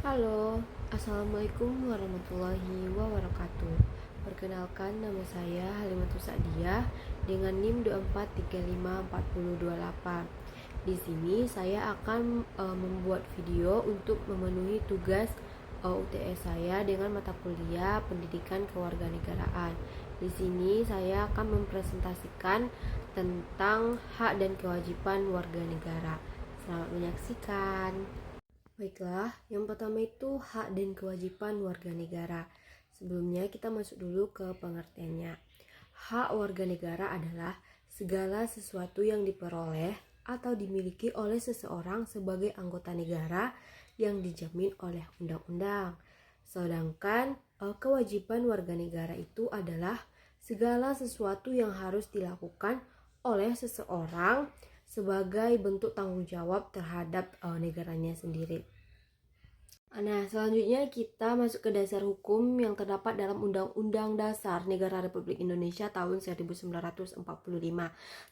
Halo, Assalamualaikum warahmatullahi wabarakatuh. Perkenalkan, nama saya Halimatus Sa'diyah dengan NIM 24354028. Di sini saya akan membuat video untuk memenuhi tugas UTS saya dengan mata kuliah Pendidikan Kewarganegaraan. Di sini saya akan mempresentasikan tentang hak dan kewajiban warga negara. Selamat menyaksikan. Baiklah, yang pertama itu hak dan kewajiban warga negara. Sebelumnya kita masuk dulu ke pengertiannya. Hak warga negara adalah segala sesuatu yang diperoleh atau dimiliki oleh seseorang sebagai anggota negara yang dijamin oleh undang-undang. Sedangkan kewajiban warga negara itu adalah segala sesuatu yang harus dilakukan oleh seseorang sebagai bentuk tanggung jawab terhadap negaranya sendiri. Nah, selanjutnya kita masuk ke dasar hukum yang terdapat dalam Undang-Undang Dasar Negara Republik Indonesia tahun 1945,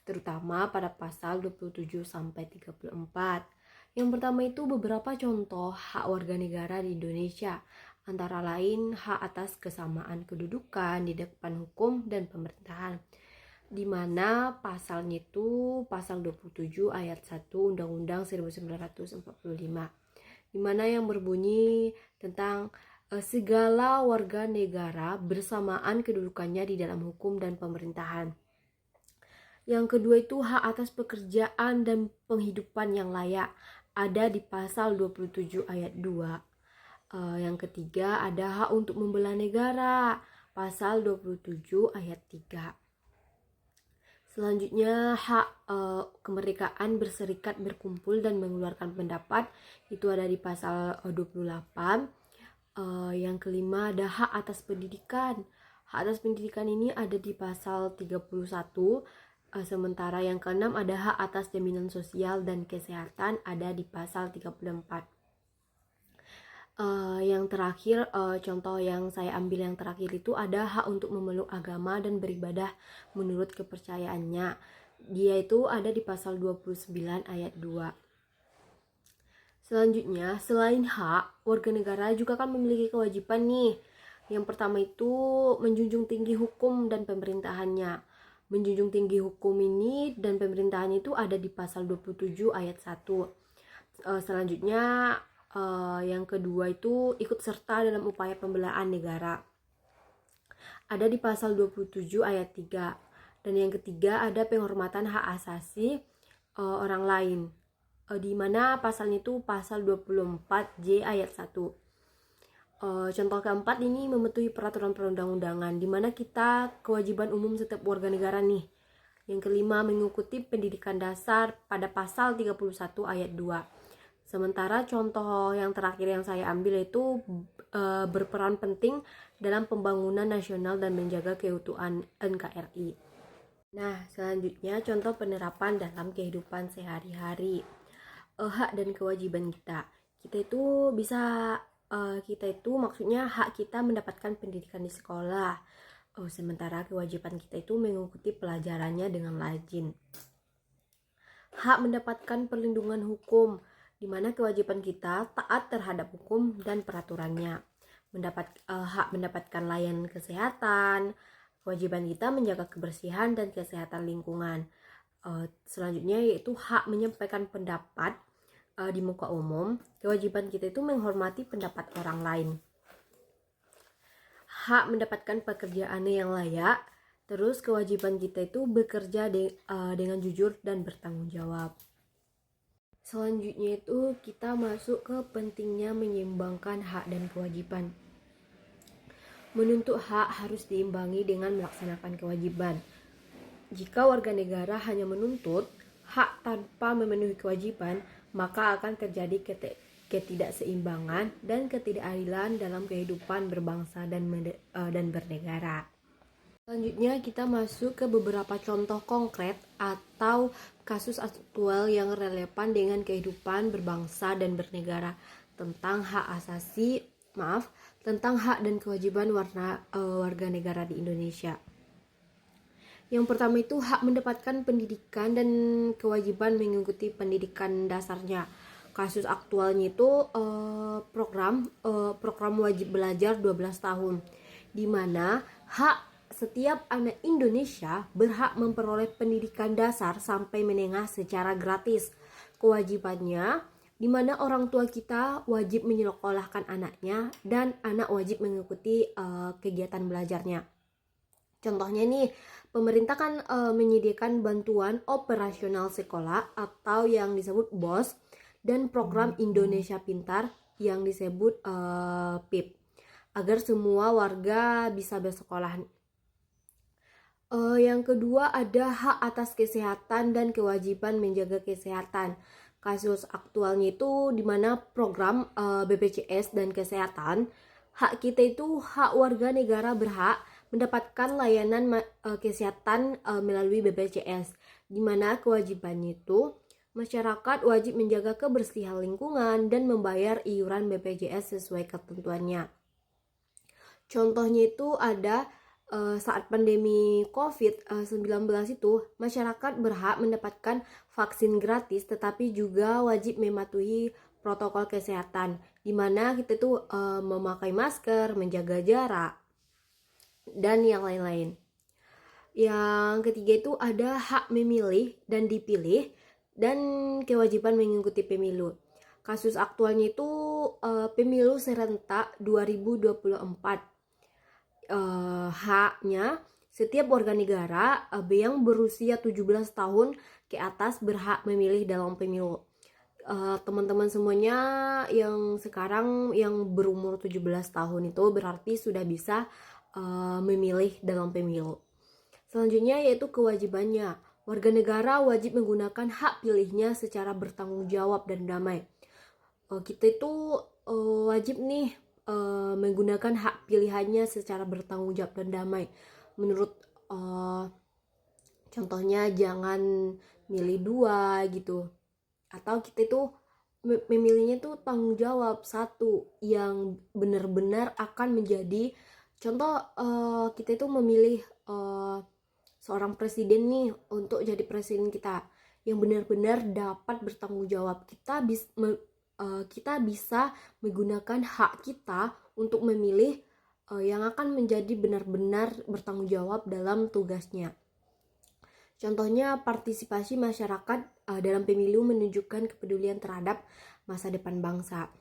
terutama pada pasal 27 sampai 34. Yang pertama itu beberapa contoh hak warga negara di Indonesia, antara lain hak atas kesamaan kedudukan di depan hukum dan pemerintahan, di mana pasalnya itu pasal 27 ayat 1 Undang-Undang 1945, di mana yang berbunyi tentang segala warga negara bersamaan kedudukannya di dalam hukum dan pemerintahan. Yang kedua itu hak atas pekerjaan dan penghidupan yang layak, ada di pasal 27 ayat 2. Yang ketiga ada hak untuk membela negara, pasal 27 ayat 3. Selanjutnya hak kemerdekaan berserikat, berkumpul dan mengeluarkan pendapat, itu ada di pasal 28. Yang kelima ada hak atas pendidikan. Hak atas pendidikan ini ada di pasal 31. Sementara yang keenam ada hak atas jaminan sosial dan kesehatan, ada di pasal 34. Yang terakhir, contoh yang saya ambil yang terakhir itu ada hak untuk memeluk agama dan beribadah menurut kepercayaannya. Dia itu ada di pasal 29 ayat 2. Selanjutnya, selain hak, warga negara juga kan memiliki kewajiban nih. Yang pertama itu menjunjung tinggi hukum dan pemerintahannya. Menjunjung tinggi hukum ini dan pemerintahannya itu ada di pasal 27 ayat 1. Selanjutnya yang kedua itu ikut serta dalam upaya pembelaan negara, ada di pasal 27 ayat 3. Dan yang ketiga ada penghormatan hak asasi orang lain, di mana pasalnya itu pasal 24J ayat 1. Contoh keempat ini mematuhi peraturan perundang-undangan, di mana kita kewajiban umum setiap warga negara nih. Yang kelima mengikuti pendidikan dasar pada pasal 31 ayat 2. Sementara contoh yang terakhir yang saya ambil itu berperan penting dalam pembangunan nasional dan menjaga keutuhan NKRI. Nah, selanjutnya contoh penerapan dalam kehidupan sehari-hari. Hak dan kewajiban kita. Kita itu maksudnya hak kita mendapatkan pendidikan di sekolah. Sementara kewajiban kita itu mengikuti pelajarannya dengan rajin. Hak mendapatkan perlindungan hukum, di mana kewajiban kita taat terhadap hukum dan peraturannya. Hak mendapatkan layanan kesehatan, kewajiban kita menjaga kebersihan dan kesehatan lingkungan. Selanjutnya yaitu hak menyampaikan pendapat di muka umum. Kewajiban kita itu menghormati pendapat orang lain. Hak mendapatkan pekerjaan yang layak. Terus kewajiban kita itu bekerja dengan jujur dan bertanggung jawab. Selanjutnya itu kita masuk ke pentingnya menyeimbangkan hak dan kewajiban. Menuntut hak harus diimbangi dengan melaksanakan kewajiban. Jika warga negara hanya menuntut hak tanpa memenuhi kewajiban, maka akan terjadi ketidakseimbangan dan ketidakadilan dalam kehidupan berbangsa dan bernegara. Selanjutnya kita masuk ke beberapa contoh konkret atau kasus aktual yang relevan dengan kehidupan berbangsa dan bernegara tentang tentang hak dan kewajiban warga negara di Indonesia. Yang pertama itu hak mendapatkan pendidikan dan kewajiban mengikuti pendidikan dasarnya. Kasus aktualnya itu program wajib belajar 12 tahun, di mana hak setiap anak Indonesia berhak memperoleh pendidikan dasar sampai menengah secara gratis. Kewajibannya di mana orang tua kita wajib menyekolahkan anaknya dan anak wajib mengikuti kegiatan belajarnya. Contohnya nih, pemerintah kan menyediakan bantuan operasional sekolah atau yang disebut BOS dan program Indonesia Pintar yang disebut PIP agar semua warga bisa bersekolah. Yang kedua ada hak atas kesehatan dan kewajiban menjaga kesehatan. Kasus aktualnya itu di mana program BPJS dan kesehatan, hak kita itu hak warga negara berhak mendapatkan layanan kesehatan melalui BPJS, di mana kewajibannya itu masyarakat wajib menjaga kebersihan lingkungan dan membayar iuran BPJS sesuai ketentuannya. Contohnya itu ada saat pandemi COVID-19 itu, masyarakat berhak mendapatkan vaksin gratis tetapi juga wajib mematuhi protokol kesehatan, di mana kita itu memakai masker, menjaga jarak, dan yang lain-lain. Yang ketiga itu ada hak memilih dan dipilih dan kewajiban mengikuti pemilu. Kasus aktualnya itu pemilu serentak 2024. Haknya setiap warga negara yang berusia 17 tahun ke atas berhak memilih dalam pemilu. Teman-teman semuanya yang sekarang yang berumur 17 tahun itu berarti sudah bisa memilih dalam pemilu. Selanjutnya yaitu kewajibannya. Warga negara wajib menggunakan hak pilihnya secara bertanggung jawab dan damai. Kita itu wajib nih menggunakan hak pilihannya secara bertanggung jawab dan damai. Menurut contohnya jangan milih dua gitu, atau kita itu memilihnya tuh tanggung jawab satu yang benar-benar akan menjadi contoh. Kita itu memilih seorang presiden nih untuk jadi presiden kita yang benar-benar dapat bertanggung jawab. Kita bisa menggunakan hak kita untuk memilih yang akan menjadi benar-benar bertanggung jawab dalam tugasnya. Contohnya partisipasi masyarakat dalam pemilu menunjukkan kepedulian terhadap masa depan bangsa.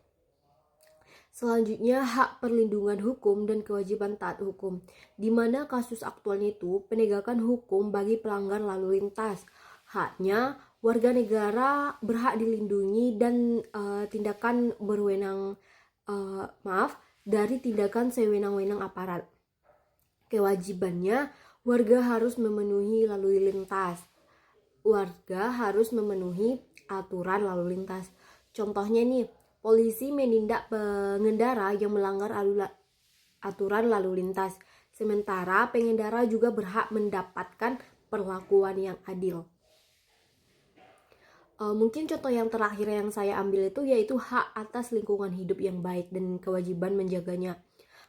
Selanjutnya hak perlindungan hukum dan kewajiban taat hukum, di mana kasus aktualnya itu penegakan hukum bagi pelanggar lalu lintas. Haknya warga negara berhak dilindungi dan tindakan berwenang dari tindakan sewenang-wenang aparat. Kewajibannya warga harus memenuhi lalu lintas. Warga harus memenuhi aturan lalu lintas. Contohnya nih, polisi menindak pengendara yang melanggar aturan lalu lintas. Sementara pengendara juga berhak mendapatkan perlakuan yang adil. Mungkin contoh yang terakhir yang saya ambil itu yaitu hak atas lingkungan hidup yang baik dan kewajiban menjaganya.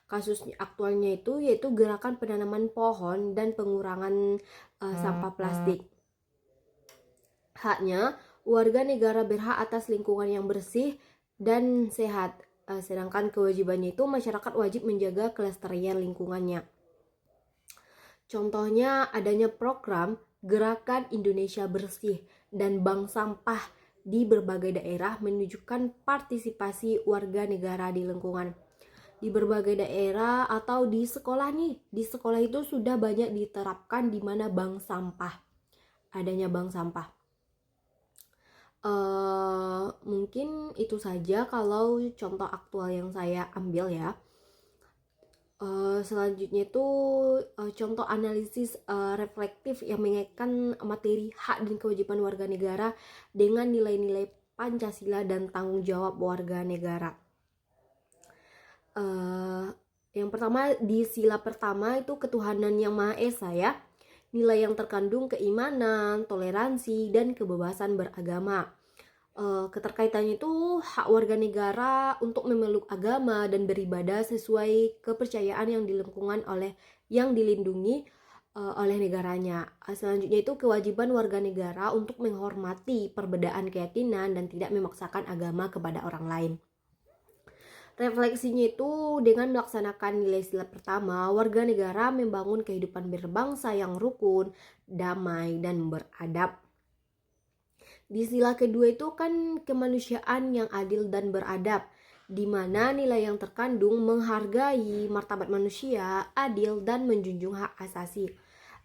Kasus aktualnya itu yaitu gerakan penanaman pohon dan pengurangan sampah plastik. Haknya warga negara berhak atas lingkungan yang bersih dan sehat, sedangkan kewajibannya itu masyarakat wajib menjaga kelestarian lingkungannya. Contohnya adanya program Gerakan Indonesia Bersih dan Bank Sampah di berbagai daerah menunjukkan partisipasi warga negara di lingkungan. Di berbagai daerah atau di sekolah nih, di sekolah itu sudah banyak diterapkan di mana bank sampah, adanya bank sampah. Mungkin itu saja kalau contoh aktual yang saya ambil ya. Selanjutnya itu contoh analisis reflektif yang mengaitkan materi hak dan kewajiban warga negara dengan nilai-nilai Pancasila dan tanggung jawab warga negara. Yang pertama, di sila pertama itu ketuhanan yang Maha Esa ya. Nilai yang terkandung keimanan, toleransi, dan kebebasan beragama. Keterkaitannya itu hak warga negara untuk memeluk agama dan beribadah sesuai kepercayaan yang di lingkungan oleh yang dilindungi oleh negaranya. Selanjutnya itu kewajiban warga negara untuk menghormati perbedaan keyakinan dan tidak memaksakan agama kepada orang lain. Refleksinya itu dengan melaksanakan nilai sila pertama, warga negara membangun kehidupan berbangsa yang rukun, damai, dan beradab. Di sila kedua itu kan kemanusiaan yang adil dan beradab, di mana nilai yang terkandung menghargai martabat manusia, adil, dan menjunjung hak asasi.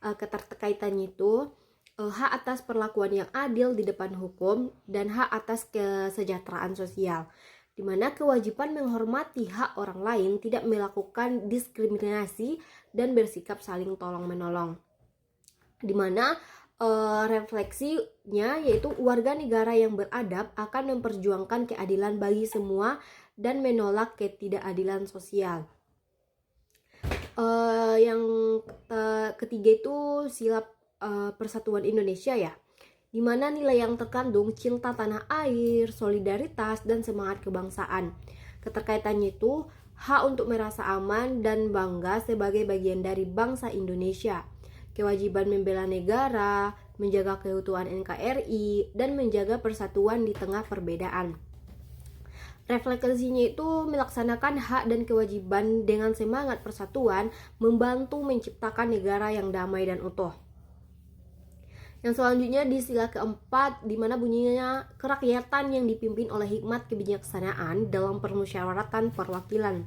Keterkaitannya itu hak atas perlakuan yang adil di depan hukum dan hak atas kesejahteraan sosial, di mana kewajiban menghormati hak orang lain, tidak melakukan diskriminasi, dan bersikap saling tolong-menolong. Di mana refleksinya yaitu warga negara yang beradab akan memperjuangkan keadilan bagi semua dan menolak ketidakadilan sosial. Yang ketiga itu sila persatuan Indonesia ya, di mana nilai yang terkandung cinta tanah air, solidaritas, dan semangat kebangsaan. Keterkaitannya itu hak untuk merasa aman dan bangga sebagai bagian dari bangsa Indonesia, kewajiban membela negara, menjaga keutuhan NKRI, dan menjaga persatuan di tengah perbedaan. Refleksinya itu melaksanakan hak dan kewajiban dengan semangat persatuan, membantu menciptakan negara yang damai dan utuh. Yang selanjutnya di sila keempat, di mana bunyinya kerakyatan yang dipimpin oleh hikmat kebijaksanaan dalam permusyawaratan perwakilan.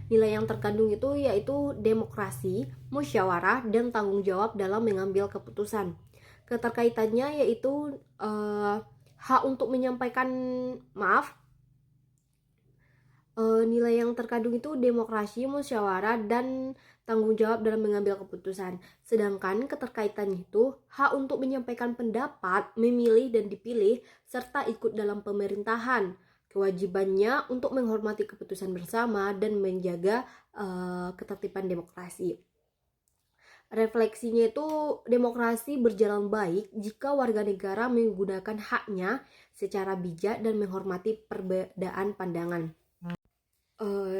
Nilai yang terkandung itu yaitu demokrasi, musyawarah, dan tanggung jawab dalam mengambil keputusan. Keterkaitannya yaitu hak untuk menyampaikan nilai yang terkandung itu demokrasi, musyawarah, dan tanggung jawab dalam mengambil keputusan. Sedangkan keterkaitannya itu hak untuk menyampaikan pendapat, memilih dan dipilih, serta ikut dalam pemerintahan. Kewajibannya untuk menghormati keputusan bersama dan menjaga ketertiban demokrasi. Refleksinya itu demokrasi berjalan baik jika warga negara menggunakan haknya secara bijak dan menghormati perbedaan pandangan.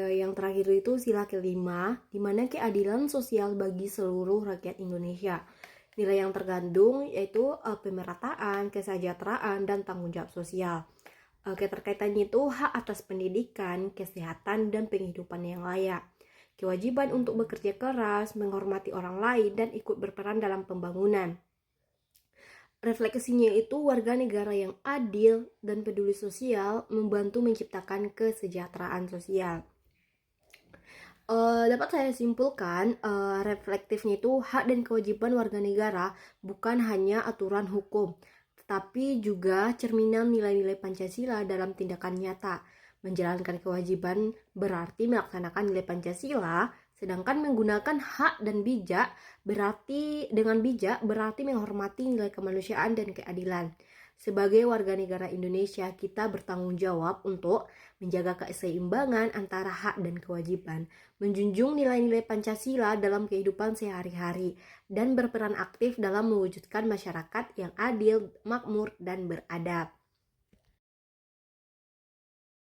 Yang terakhir itu sila kelima, di mana keadilan sosial bagi seluruh rakyat Indonesia. Nilai yang terkandung yaitu pemerataan, kesejahteraan, dan tanggung jawab sosial. Keterkaitannya itu hak atas pendidikan, kesehatan, dan penghidupan yang layak. Kewajiban untuk bekerja keras, menghormati orang lain, dan ikut berperan dalam pembangunan. Refleksinya itu warga negara yang adil dan peduli sosial, membantu menciptakan kesejahteraan sosial. Dapat saya simpulkan, reflektifnya itu hak dan kewajiban warga negara bukan hanya aturan hukum, tetapi juga cerminan nilai-nilai Pancasila dalam tindakan nyata. Menjalankan kewajiban berarti melaksanakan nilai Pancasila, sedangkan menggunakan hak dan bijak berarti menghormati nilai kemanusiaan dan keadilan. Sebagai warga negara Indonesia, kita bertanggung jawab untuk menjaga keseimbangan antara hak dan kewajiban, menjunjung nilai-nilai Pancasila dalam kehidupan sehari-hari, dan berperan aktif dalam mewujudkan masyarakat yang adil, makmur, dan beradab.